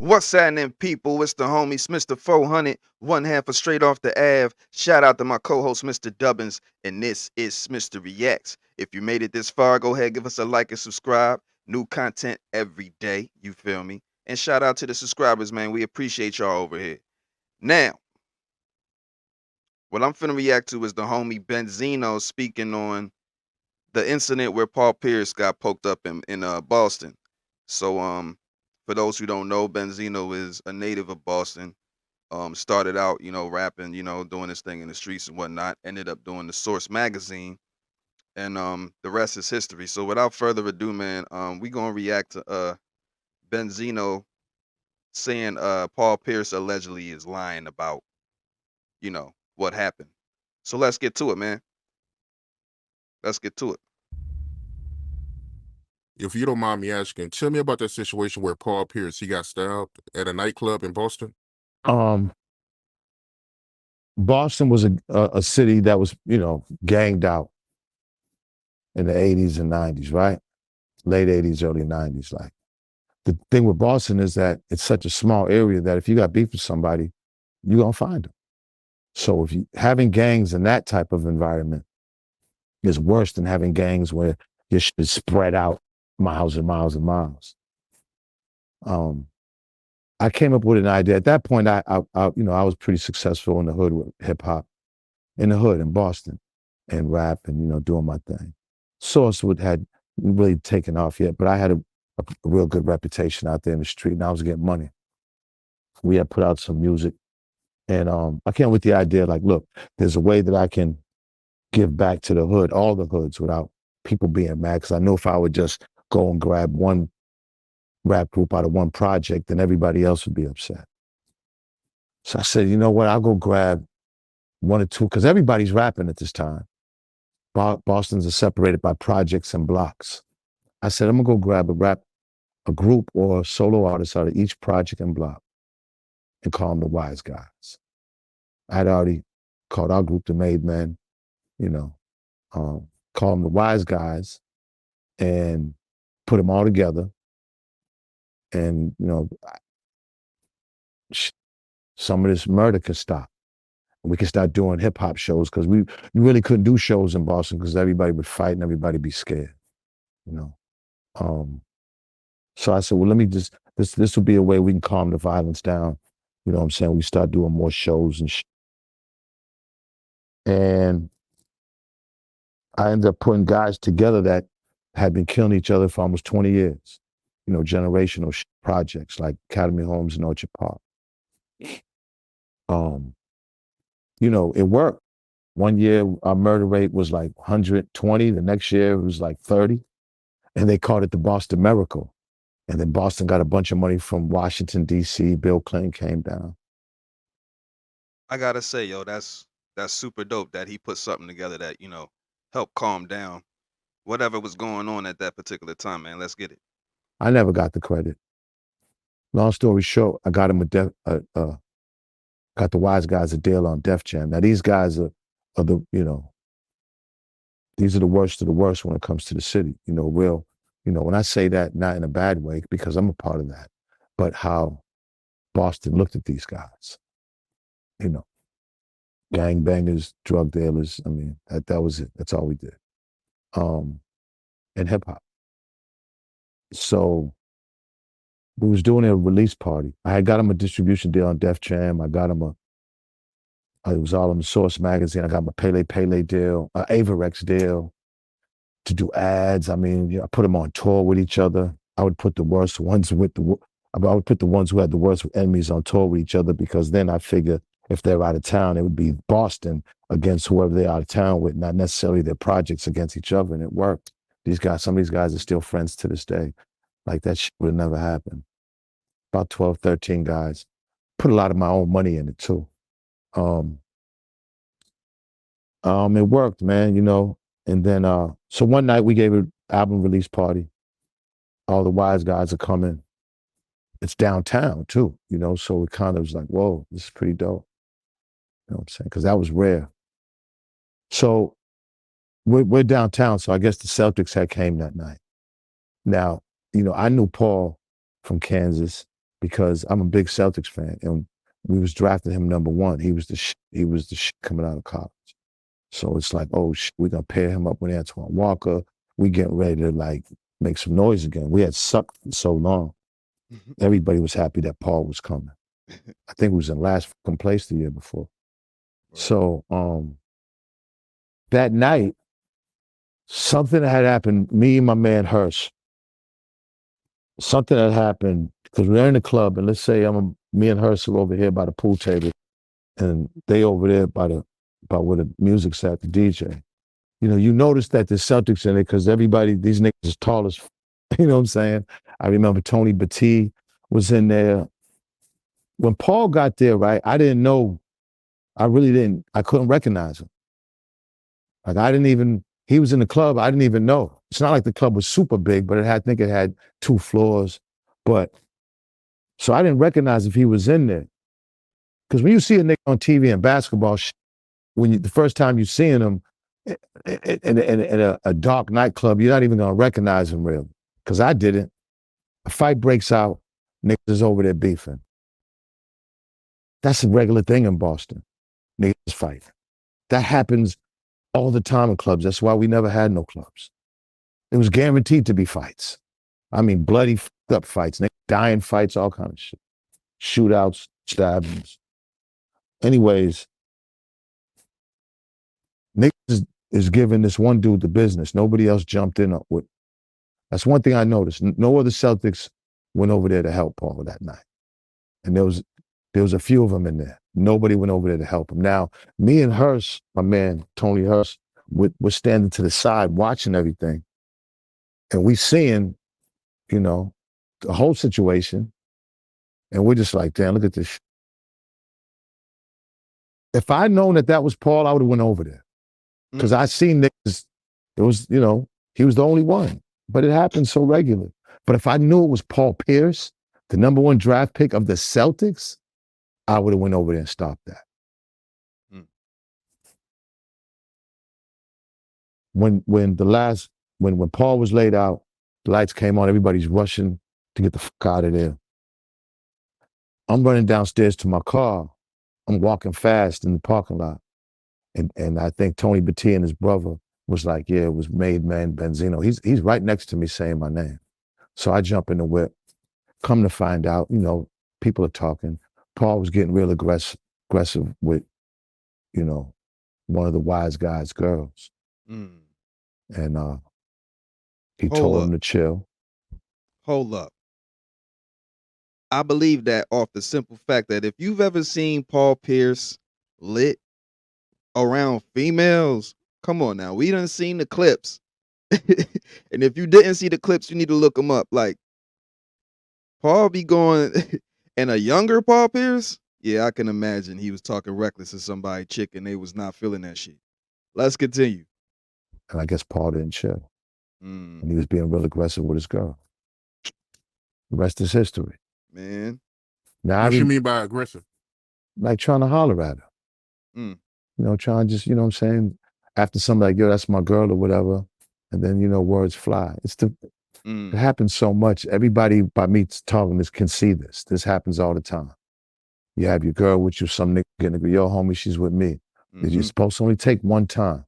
What's happening, people? It's the homie Smitster 400, one half of Straight Off the Ave. Shout out to my co-host, Mr. Dubbins, and this is Smitster Reacts. If you made it this far, go ahead, give us a like and subscribe. New content every day, you feel me? And shout out to the subscribers, man. We appreciate y'all over here. Now, what I'm finna react to is the homie Benzino speaking on the incident where Paul Pierce got poked up in Boston. So for those who don't know, Benzino is a native of Boston. Started out, rapping, doing his thing in the streets and whatnot. Ended up doing the Source magazine, and the rest is history. So without further ado, man, we gonna react to Benzino saying Paul Pierce allegedly is lying about, what happened. So let's get to it, man. Let's get to it. If you don't mind me asking, tell me about that situation where Paul Pierce, he got stabbed at a nightclub in Boston. Um, Boston was a city that was, ganged out in the 80s and 90s, right? Late 80s, early 90s. Like, the thing with Boston is that it's such a small area that if you got beef with somebody, you're going to find them. So if you having gangs in that type of environment is worse than having gangs where your shit is spread out miles and miles and miles. I came up with an idea. At that point, I was pretty successful in the hood with hip hop, in the hood in Boston, and rap and doing my thing. Source had really taken off yet, but I had a real good reputation out there in the street, and I was getting money. We had put out some music, and I came up with the idea like, look, there's a way that I can give back to the hood, all the hoods, without people being mad. Because I know if I would just go and grab one rap group out of one project, then everybody else would be upset. So I said, you know what, I'll go grab one or two, because everybody's rapping at this time. Boston's are separated by projects and blocks. I said, I'm gonna go grab a group or a solo artist out of each project and block and call them the Wise Guys. I had already called our group the Made Men, call them the Wise Guys and put them all together. And, some of this murder could stop. We could start doing hip hop shows, because you really couldn't do shows in Boston because everybody would fight and everybody be scared, So I said, well, let me just, this will be a way we can calm the violence down. You know what I'm saying? We start doing more shows and And I ended up putting guys together that had been killing each other for almost 20 years. Generational projects like Academy Homes in Orchard Park. It worked. One year, our murder rate was like 120. The next year, it was like 30. And they called it the Boston Miracle. And then Boston got a bunch of money from Washington, D.C. Bill Clinton came down. I gotta say, yo, that's super dope that he put something together that, helped calm down whatever was going on at that particular time, man. Let's get it. I never got the credit. Long story short, I got him got the Wise Guys a deal on Def Jam. Now these guys are the, these are the worst of the worst when it comes to the city. When I say that, not in a bad way, because I'm a part of that, but how Boston looked at these guys. Gangbangers, drug dealers. I mean, that was it. That's all we did. And hip hop. So we was doing a release party. I had got him a distribution deal on Def Jam. I got him it was all on the Source magazine. I got him a Pele deal, Avarex deal to do ads. I mean, I put them on tour with each other. I would put the worst ones I would put the ones who had the worst enemies on tour with each other, because then I figure if they're out of town, it would be Boston against whoever they're out of town with, not necessarily their projects against each other. And it worked. Some of these guys are still friends to this day. Like, that shit would have never happened. About 12, 13 guys. Put a lot of my own money in it too. It worked, man, And then, so one night we gave an album release party. All the Wise Guys are coming. It's downtown too, so it kind of was like, whoa, this is pretty dope. You know what I'm saying? Because that was rare. So we're downtown, so I guess the Celtics had came that night. Now, I knew Paul from Kansas. because I'm a big Celtics fan, and we was drafting him #1. He was the coming out of college. So it's like, oh, we're gonna pair him up with Antoine Walker. We getting ready to like make some noise again. We had sucked for so long. Everybody was happy that Paul was coming. I think we was in last place the year before. Right. So that night, something had happened. Me and my man Hirsch. Something had happened because we're in the club, and let's say me and Hirsch are over here by the pool table, and they over there by where the music's at, the DJ. You notice that the Celtics in it because everybody, these niggas is tall as, you know what I'm saying? I remember Tony Battie was in there. When Paul got there, right, I didn't know, I couldn't recognize him. Like he was in the club, I didn't even know. It's not like the club was super big, but I think it had 2 floors. So I didn't recognize if he was in there. Because when you see a nigga on TV and basketball, the first time you're seeing him in a dark nightclub, you're not even gonna recognize him really. Because I didn't. A fight breaks out, niggas is over there beefing. That's a regular thing in Boston. Niggas fight. That happens all the time in clubs. That's why we never had no clubs. It was guaranteed to be fights. I mean, bloody fucked up fights, dying fights, all kind of shit. Shootouts, stabbings. Anyways, niggas is giving this one dude the business. Nobody else jumped in with. That's one thing I noticed. No other Celtics went over there to help Paul that night. And there was a few of them in there. Nobody went over there to help him. Now, me and Hirsch, my man, Tony Hirsch, we're standing to the side watching everything. And we seeing, the whole situation. And we're just like, damn, look at this. If I'd known that was Paul, I would have went over there. Because I seen niggas, it was, he was the only one. But it happened so regularly. But if I knew it was Paul Pierce, the #1 draft pick of the Celtics, I would have went over there and stopped that. When Paul was laid out, the lights came on, everybody's rushing to get the fuck out of there. I'm running downstairs to my car. I'm walking fast in the parking lot. And I think Tony Battie and his brother was like, yeah, it was Made Man Benzino. He's right next to me saying my name. So I jump in the whip. Come to find out, people are talking. Paul was getting real aggressive with, one of the wise guy's girls. And he told him to chill. Hold up. I believe that off the simple fact that if you've ever seen Paul Pierce lit around females, come on now, we done seen the clips. And if you didn't see the clips, you need to look them up. Like, Paul be going, and a younger Paul Pierce, yeah, I can imagine he was talking reckless to somebody chick and they was not feeling that shit. Let's continue. And I guess Paul didn't chill. And he was being real aggressive with his girl. The rest is history. Man. Now, what you mean by aggressive? Like trying to holler at her. Trying to just, what I'm saying? After somebody like, yo, that's my girl or whatever. And then, words fly. It happens so much. Everybody by me talking this can see this. This happens all the time. You have your girl with you, some nigga getting yo, homie, she's with me. You're supposed to only take one time.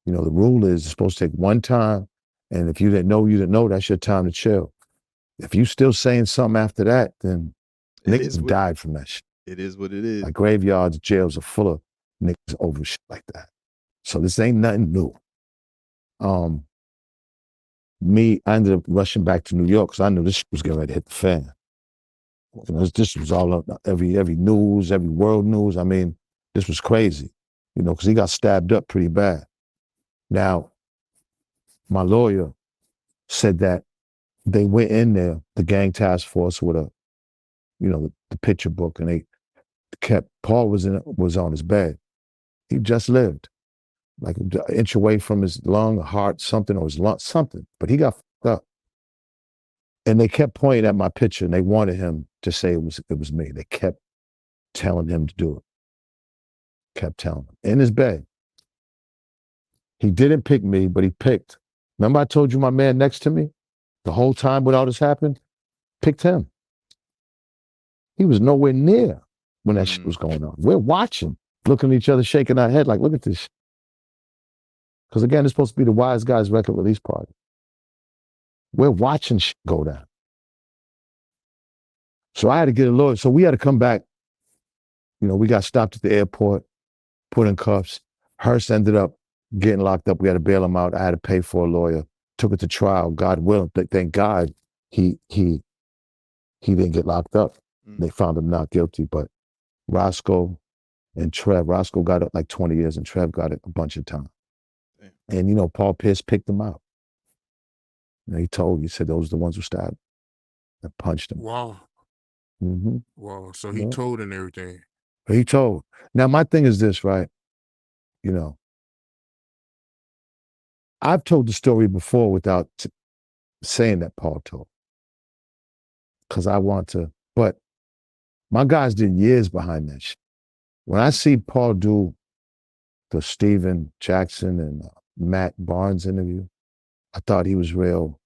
The rule is you're supposed to take one time. And if you didn't know, that's your time to chill. If you still saying something after that, then niggas died from that shit. It is what it is. Like graveyards, jails are full of niggas over shit like that. So this ain't nothing new. I ended up rushing back to New York because I knew this shit was getting ready to hit the fan. This was all up, every news, every world news. I mean, this was crazy, because he got stabbed up pretty bad. Now, my lawyer said that they went in there, the gang task force with the picture book, and they kept, Paul was on his bed. He just lived, like an inch away from his lung, heart, something, or his lung, something. But he got fucked up. And they kept pointing at my picture, and they wanted him to say it was me. They kept telling him to do it. Kept telling him. In his bed. He didn't pick me, but he picked. Remember I told you my man next to me? The whole time when all this happened? Picked him. He was nowhere near when that shit Mm. was going on. We're watching, looking at each other, shaking our head like, look at this. Because again, it's supposed to be the Wise Guys record release party. We're watching shit go down. So I had to get a lawyer. So we had to come back. You know, we got stopped at the airport, put in cuffs. Hearst ended up getting locked up. We had to bail him out. I had to pay for a lawyer. Took it to trial. God willing, thank God he didn't get locked up. Mm. They found him not guilty. But Roscoe and Trev, Roscoe got like 20 years, and Trev got it a bunch of time. Damn. And you know, Paul Pierce picked him out. You know, he said those are the ones who stabbed and punched him. Wow. Mm-hmm. Wow. So he Yeah. told and everything. He told. Now my thing is this, right? You know, I've told the story before without saying that Paul told, because I want to. But my guys did years behind that shit. When I see Paul do the Steven Jackson and Matt Barnes interview, I thought he was real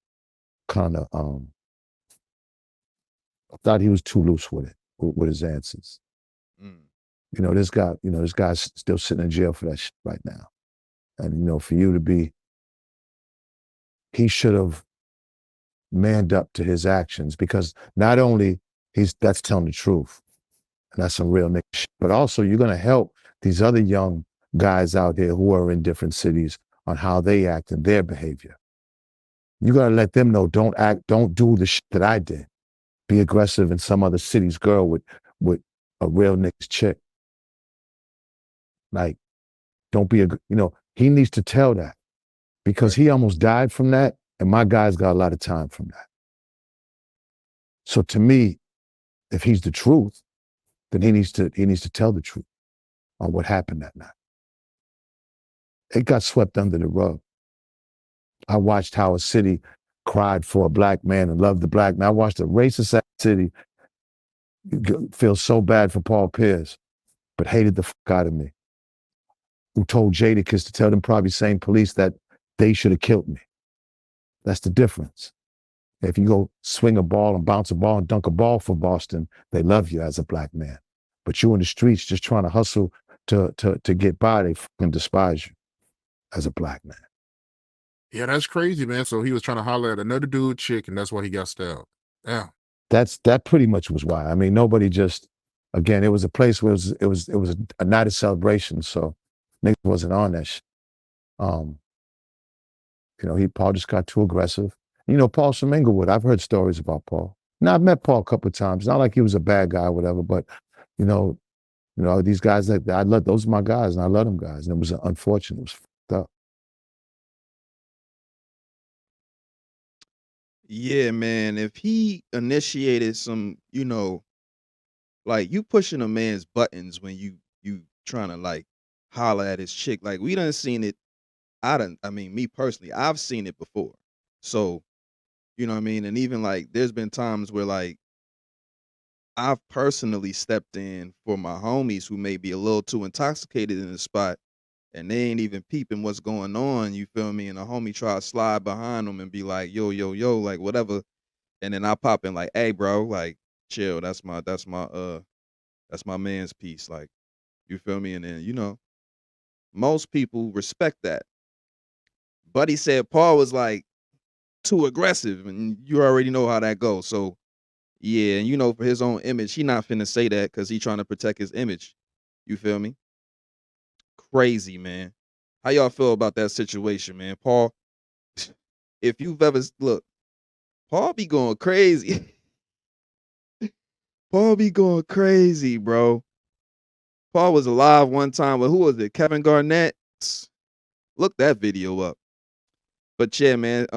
kind of, I thought he was too loose with it, with his answers. Mm. You know, this guy's still sitting in jail for that shit right now. And, you know, for you to be, he should have manned up to his actions, because not only that's telling the truth, and that's some real nigga shit, but also you're going to help these other young guys out there who are in different cities on how they act and their behavior. You got to let them know, don't do the shit that I did. Be aggressive in some other city's girl with a real nigga's chick. Like, don't be he needs to tell that, because he almost died from that, and my guys got a lot of time from that. So to me, if he's the truth, then he needs to tell the truth on what happened that night. It got swept under the rug. I watched how a city cried for a black man and loved the black man. I watched a racist ass city feel so bad for Paul Pierce, but hated the fuck out of me. Who told Jadakiss to tell them probably same police that they should have killed me. That's the difference. If you go swing a ball and bounce a ball and dunk a ball for Boston, they love you as a black man. But you in the streets just trying to hustle to get by, they fucking despise you as a black man. Yeah, that's crazy, man. So he was trying to holler at another dude chick, and that's why he got stabbed. Yeah. That pretty much was why. I mean, nobody just, again, it was a place where it was a night of celebration, so niggas wasn't on that shit. You know, Paul just got too aggressive. You know, Paul's from Inglewood. I've heard stories about Paul. Now, I've met Paul a couple of times. Not like he was a bad guy or whatever, but you know, these guys that I love, those are my guys, and I love them guys. And it was unfortunate. It was fucked up. Yeah, man. If he initiated some, like you pushing a man's buttons when you trying to like holler at his chick. Like we done seen it. I mean, me personally, I've seen it before. So, you know what I mean? And even like there's been times where like I've personally stepped in for my homies who may be a little too intoxicated in the spot and they ain't even peeping what's going on, you feel me? And a homie try to slide behind them and be like, yo, yo, yo, like whatever. And then I pop in like, hey bro, like chill. That's my man's piece. Like, you feel me? And then, most people respect that. But he said Paul was like too aggressive, and you already know how that goes. So yeah, and for his own image, he not finna say that because he trying to protect his image. You feel me? Crazy, man. How y'all feel about that situation, man? Paul, if you've ever look, Paul be going crazy. Paul be going crazy, bro. Paul was alive one time with who was it? Kevin Garnett. Look that video up. But yeah, man.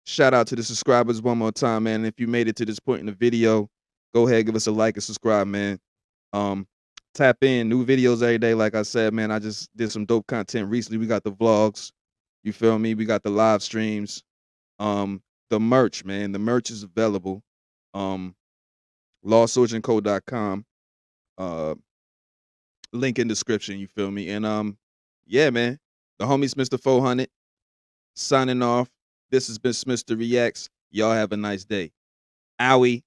Shout out to the subscribers one more time, man. If you made it to this point in the video, go ahead, give us a like and subscribe, man. Tap in, new videos every day. Like I said, man, I just did some dope content recently. We got the vlogs, you feel me? We got the live streams, the merch, man. The merch is available. lawsurgeonco.com. Link in description, you feel me? And yeah, man. The homie Smitster 400 signing off. This has been Smitster Reacts. Y'all have a nice day. Owie.